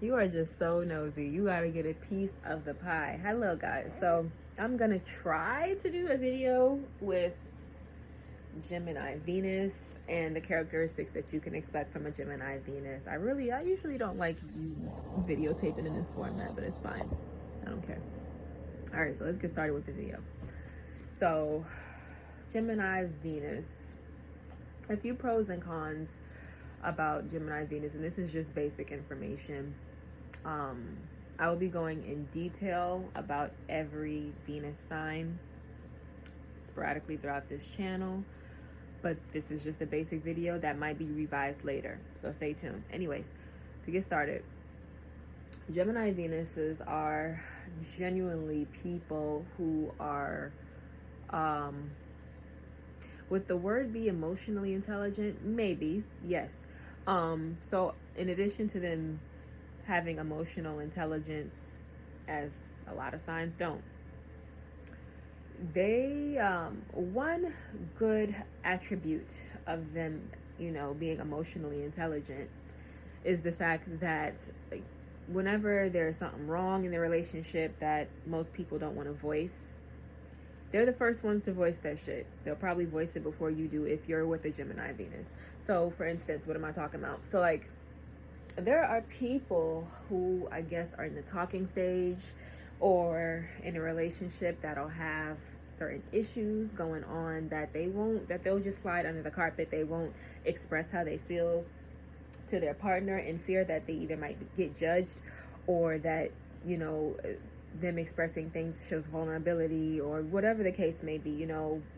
You are just so nosy. You gotta get a piece of the pie. Hello, guys. So I'm gonna try to do a video with Gemini Venus and the characteristics that you can expect from a Gemini Venus. I usually don't like you videotaping in this format, but it's fine. I don't care. All right, so let's get started with the video. So, Gemini Venus. A few pros and cons about Gemini Venus, and this is just basic information. I will be going in detail about every Venus sign sporadically throughout this channel, but this is just a basic video that might be revised later, so stay tuned. Anyways, to get started, Gemini Venuses are genuinely people who are, would the word be emotionally intelligent? Maybe, yes. So in addition to them having emotional intelligence, as a lot of signs don't, they one good attribute of them, being emotionally intelligent, is the fact that whenever there's something wrong in the relationship that most people don't want to voice, they're the first ones to voice that shit. They'll probably voice it before you do if you're with a Gemini Venus. So for instance, what am I talking about? So like, there are people who I guess are in the talking stage or in a relationship that'll have certain issues going on that they'll just slide under the carpet. They won't express how they feel to their partner in fear that they either might get judged, or that, them expressing things shows vulnerability, or whatever the case may be,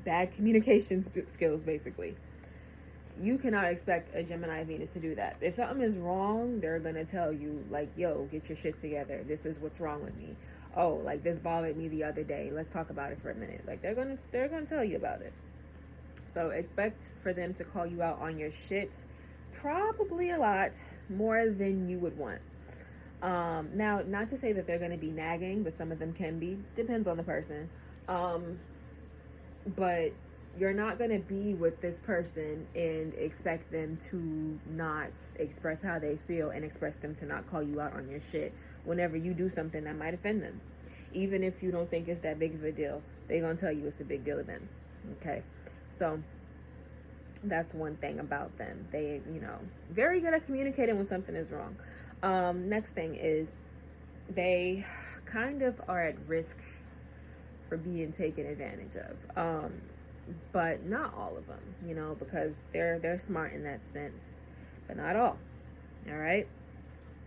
bad communication skills, basically. You cannot expect a Gemini Venus to do that. If something is wrong, they're gonna tell you, like, yo, get your shit together. This is what's wrong with me. Oh, like, this bothered me the other day. Let's talk about it for a minute. Like, they're gonna tell you about it. So expect for them to call you out on your shit, probably a lot more than you would want. Now, not to say that they're gonna be nagging, but some of them can be. Depends on the person. But you're not going to be with this person and expect them to not express how they feel and express them to not call you out on your shit whenever you do something that might offend them. Even if you don't think it's that big of a deal, they're going to tell you it's a big deal to them. Okay? So that's one thing about them. They, very good at communicating when something is wrong. Next thing is they kind of are at risk for being taken advantage of. But not all of them, because they're smart in that sense, but not all. All right.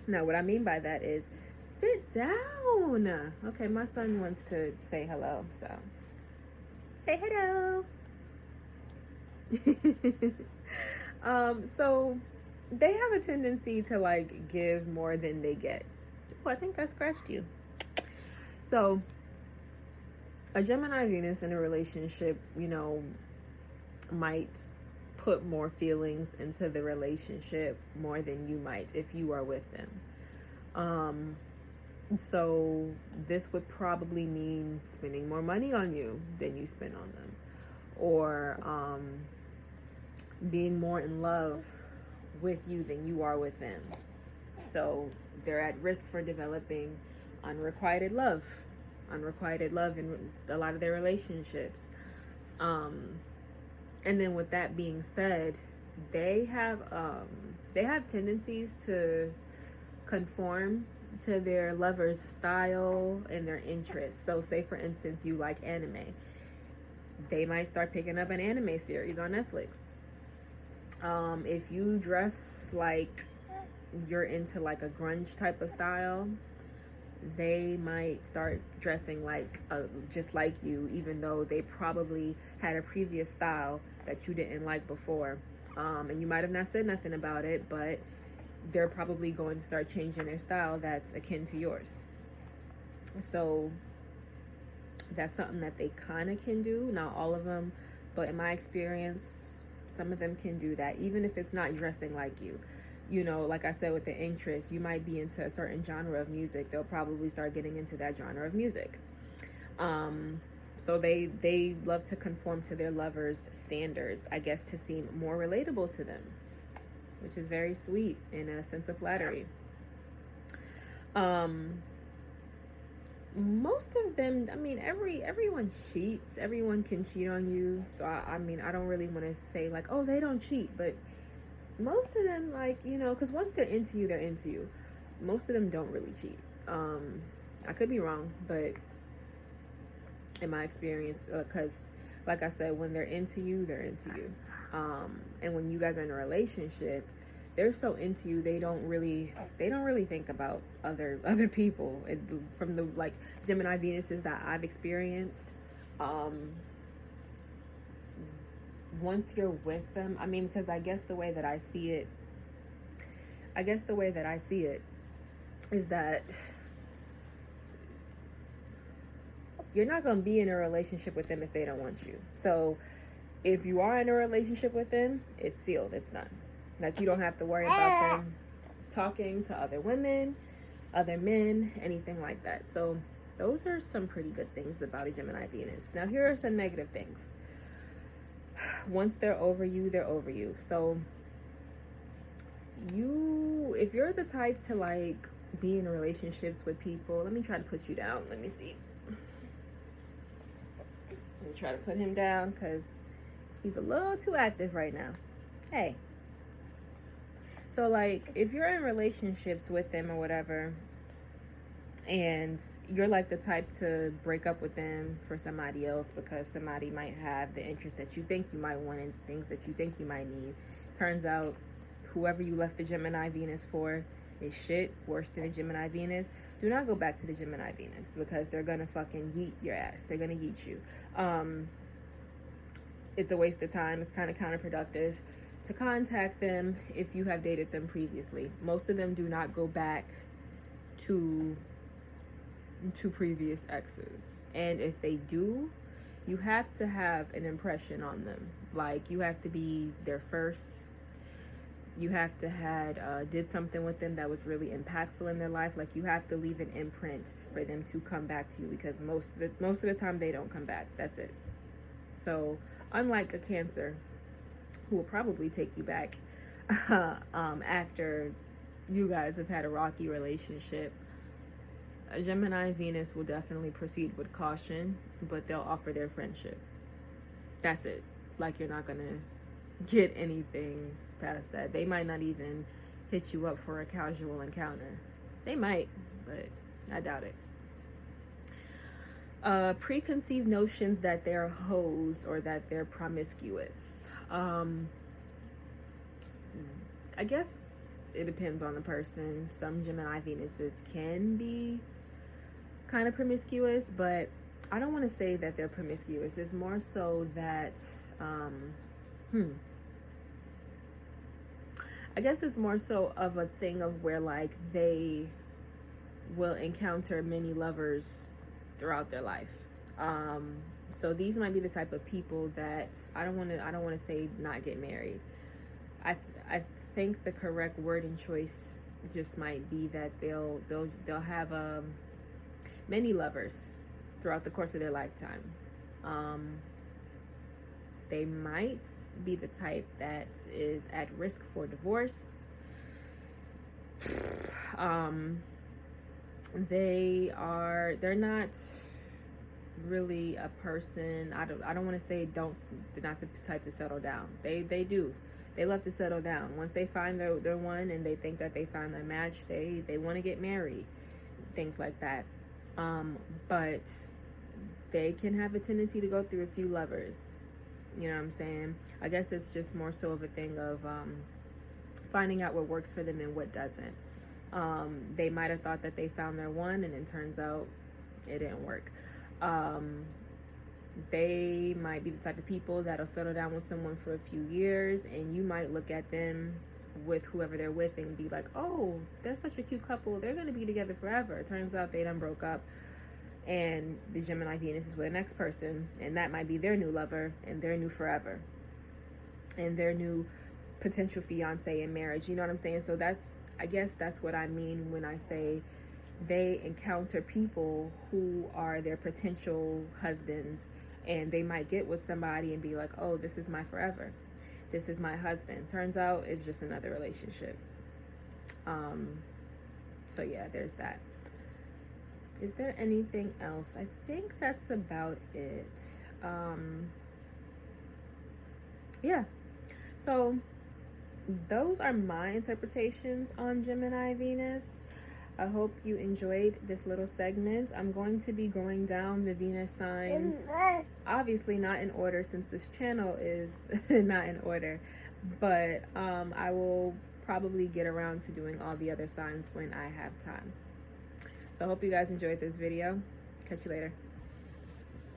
Now, what I mean by that is, sit down. Okay, my son wants to say hello, so say hello. So they have a tendency to like give more than they get. Oh, I think I scratched you. So a Gemini Venus in a relationship, might put more feelings into the relationship more than you might if you are with them. So this would probably mean spending more money on you than you spend on them, or being more in love with you than you are with them. So they're at risk for developing unrequited love in a lot of their relationships. And then with that being said, they have tendencies to conform to their lover's style and their interests. So say for instance you like anime, they might start picking up an anime series on Netflix. If you dress like you're into like a grunge type of style, they might start dressing like just like you, even though they probably had a previous style that you didn't like before, and you might have not said nothing about it, but they're probably going to start changing their style that's akin to yours. So that's something that they kind of can do. Not all of them, but in my experience, some of them can do that, even if it's not dressing like you. Like I said, with the interest, you might be into a certain genre of music. They'll probably start getting into that genre of music. So they love to conform to their lovers' standards, I guess, to seem more relatable to them, which is very sweet in a sense of flattery. Um, Most of them, I mean, everyone cheats. Everyone can cheat on you. So I mean, I don't really want to say like, oh, they don't cheat, but most of them, like, because once they're into you, they're into you. Most of them don't really cheat. I could be wrong, but in my experience, because like I said, when they're into you, they're into you. And when you guys are in a relationship, they're so into you, they don't really think about other people. From the like Gemini Venuses that I've experienced, once you're with them, I mean, because I guess the way that I see it is that you're not going to be in a relationship with them if they don't want you. So if you are in a relationship with them, it's sealed. It's done. Like, you don't have to worry about them talking to other women, other men, anything like that. So those are some pretty good things about a Gemini Venus. Now, here are some negative things. Once they're over you, they're over you. So if you're the type to like be in relationships with people, let me try to put you down. Let me see. Let me try to put him down because he's a little too active right now. Hey. So like, if you're in relationships with them or whatever, and you're like the type to break up with them for somebody else because somebody might have the interest that you think you might want and things that you think you might need. Turns out whoever you left the Gemini Venus for is shit, worse than a Gemini Venus. Do not go back to the Gemini Venus because they're gonna fucking yeet your ass. They're gonna yeet you. It's a waste of time. It's kind of counterproductive to contact them if you have dated them previously. Most of them do not go back to previous exes, and if they do, you have to have an impression on them. Like, you have to be their first. You have to had did something with them that was really impactful in their life. Like, you have to leave an imprint for them to come back to you, because most of the time they don't come back. That's it. So unlike a Cancer, who will probably take you back after you guys have had a rocky relationship, a Gemini Venus will definitely proceed with caution, but they'll offer their friendship. That's it. Like, you're not gonna get anything past that. They might not even hit you up for a casual encounter. They might, but I doubt it. Preconceived notions that they're hoes or that they're promiscuous. I guess it depends on the person. Some Gemini Venuses can be kind of promiscuous, but I don't want to say that they're promiscuous. It's more so that I guess it's more so of a thing of where like they will encounter many lovers throughout their life. So these might be the type of people that I don't want to say not get married. I think the correct wording choice just might be that they'll have many lovers throughout the course of their lifetime. They might be the type that is at risk for divorce. They're not really a person. I don't want to say they're not the type to settle down. They do. They love to settle down. Once they find their one and they think that they found their match, they want to get married, things like that. But they can have a tendency to go through a few lovers. You know what I'm saying? I guess it's just more so of a thing of finding out what works for them and what doesn't. They might have thought that they found their one, and it turns out it didn't work. They might be the type of people that'll settle down with someone for a few years, and you might look at them with whoever they're with and be like, oh, they're such a cute couple, they're going to be together forever. It turns out they done broke up, and the Gemini Venus is with the next person, and that might be their new lover and their new forever and their new potential fiance in marriage. You know what I'm saying? So I guess that's what I mean when I say they encounter people who are their potential husbands, and they might get with somebody and be like, oh, this is my forever, this is my husband. Turns out it's just another relationship. So yeah, there's that. Is there anything else? I think that's about it. Yeah. So those are my interpretations on Gemini Venus. I hope you enjoyed this little segment. I'm going to be going down the Venus signs, obviously not in order since this channel is not in order, but I will probably get around to doing all the other signs when I have time. So I hope you guys enjoyed this video. Catch you later.